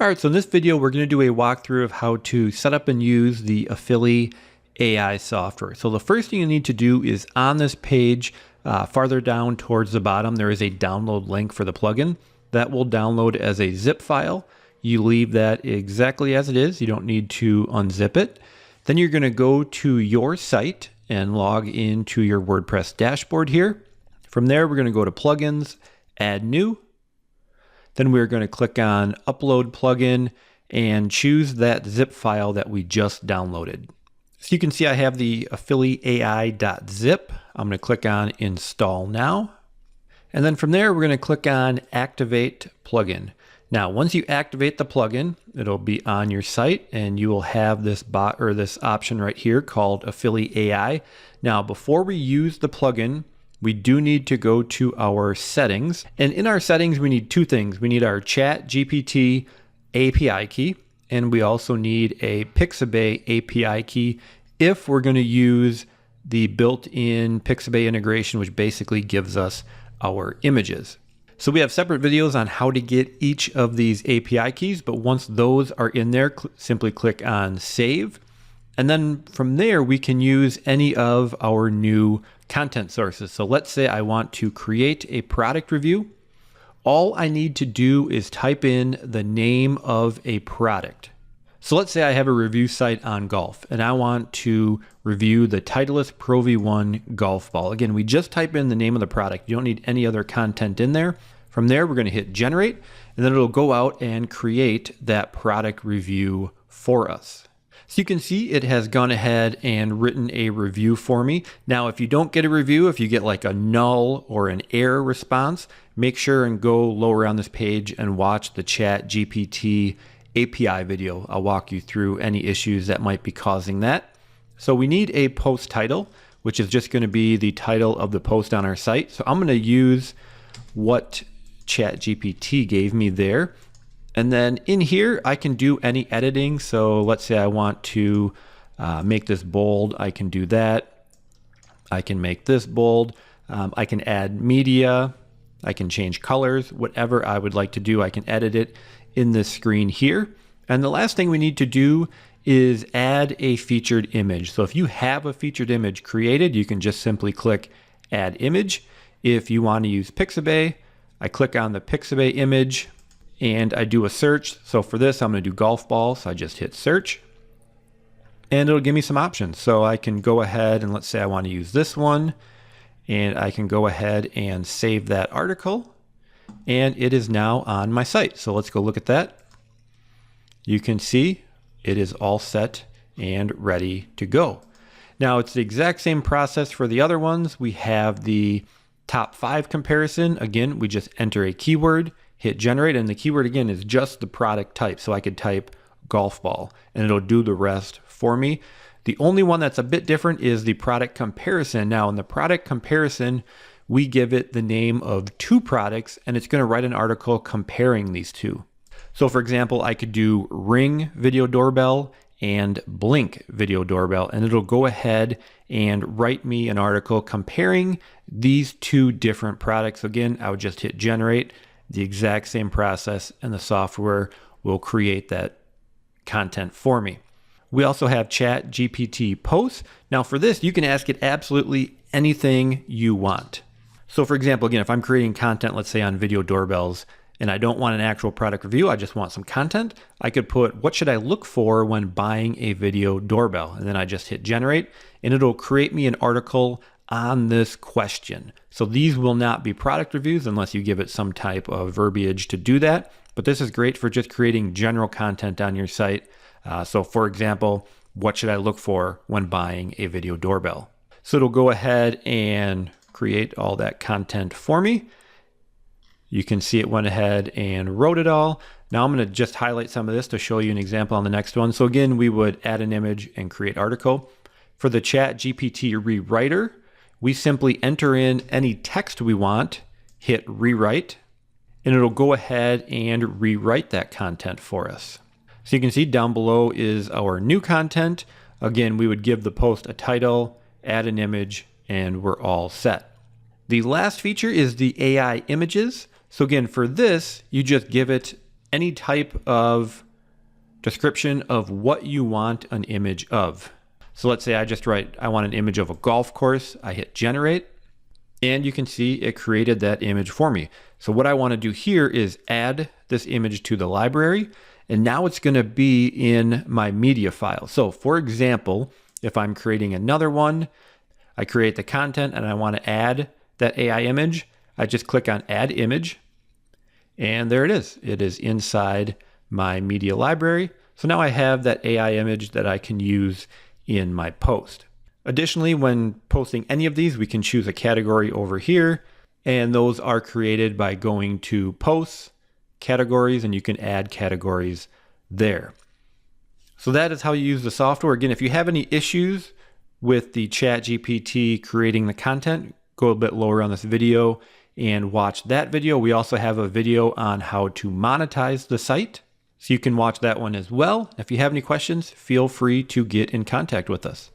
All right, so in this video, we're going to do a walkthrough of how to set up and use the AffiliAI software. So the first thing you need to do is on this page, farther down towards the bottom, there is a download link for the plugin. That will download as a zip file. You leave that exactly as it is. You don't need to unzip it. Then you're going to go to your site and log into your WordPress dashboard here. From there, we're going to go to Plugins, Add New. Then we're going to click on Upload Plugin and choose that zip file that we just downloaded. So you can see I have the AffiliAI.zip. I'm going to click on Install Now. And then from there, we're going to click on Activate Plugin. Now, once you activate the plugin, it'll be on your site and you will have this this option right here called AffiliAI. Now, before we use the plugin, we do need to go to our settings. And in our settings, we need two things. We need our ChatGPT API key, and we also need a Pixabay API key if we're going to use the built-in Pixabay integration, which basically gives us our images. So we have separate videos on how to get each of these API keys, but once those are in there, simply click on Save. And then from there, we can use any of our new content sources. So let's say I want to create a product review. All I need to do is type in the name of a product. So let's say I have a review site on golf and I want to review the Titleist Pro V1 golf ball. Again, we just type in the name of the product. You don't need any other content in there. From there, we're going to hit generate, and then it'll go out and create that product review for us. So you can see it has gone ahead and written a review for me. Now, if you don't get a review, if you get like a null or an error response, make sure and go lower on this page and watch the ChatGPT API video. I'll walk you through any issues that might be causing that. So we need a post title, which is just going to be the title of the post on our site. So I'm going to use what ChatGPT gave me there. And then in here, I can do any editing. So let's say I want to make this bold. I can do that. I can make this bold. I can add media. I can change colors. Whatever I would like to do, I can edit it in this screen here. And the last thing we need to do is add a featured image. So if you have a featured image created, you can just simply click Add Image. If you want to use Pixabay, I click on the Pixabay image and I do a search. So for this, I'm going to do golf ball. So I just hit search and it'll give me some options. So I can go ahead and let's say I want to use this one, and I can go ahead and save that article, and it is now on my site. So let's go look at that. You can see it is all set and ready to go. Now it's the exact same process for the other ones. We have the top 5 comparison. Again, we just enter a keyword, hit generate, and the keyword again is just the product type. So I could type golf ball and it'll do the rest for me. The only one that's a bit different is the product comparison. Now in the product comparison, we give it the name of 2 products and it's going to write an article comparing these 2. So for example, I could do Ring video doorbell and Blink video doorbell, and it'll go ahead and write me an article comparing these 2 different products. Again, I would just hit generate, the exact same process, and the software will create that content for me. We also have ChatGPT posts. Now for this, you can ask it absolutely anything you want. So for example, again, if I'm creating content, let's say on video doorbells, and I don't want an actual product review, I just want some content, I could put, what should I look for when buying a video doorbell? And then I just hit generate, and it'll create me an article on this question. So these will not be product reviews unless you give it some type of verbiage to do that. But this is great for just creating general content on your site. So for example, what should I look for when buying a video doorbell? So it'll go ahead and create all that content for me. You can see it went ahead and wrote it all. Now I'm going to just highlight some of this to show you an example on the next one. So again, we would add an image and create article. For the ChatGPT rewriter, we simply enter in any text we want, hit rewrite, and it'll go ahead and rewrite that content for us. So you can see down below is our new content. Again, we would give the post a title, add an image, and we're all set. The last feature is the AI images. So again, for this, you just give it any type of description of what you want an image of. So let's say I just write, I want an image of a golf course. I hit generate, and you can see it created that image for me. So what I want to do here is add this image to the library, and now it's going to be in my media file. So for example, if I'm creating another one, I create the content and I want to add that AI image, I just click on add image, and there it is. It is inside my media library. So now I have that AI image that I can use in my post. Additionally, when posting any of these, we can choose a category over here, and those are created by going to posts, categories, and you can add categories there. So that is how you use the software. Again, if you have any issues with the ChatGPT creating the content, go a bit lower on this video and watch that video. We also have a video on how to monetize the site, so you can watch that one as well. If you have any questions, feel free to get in contact with us.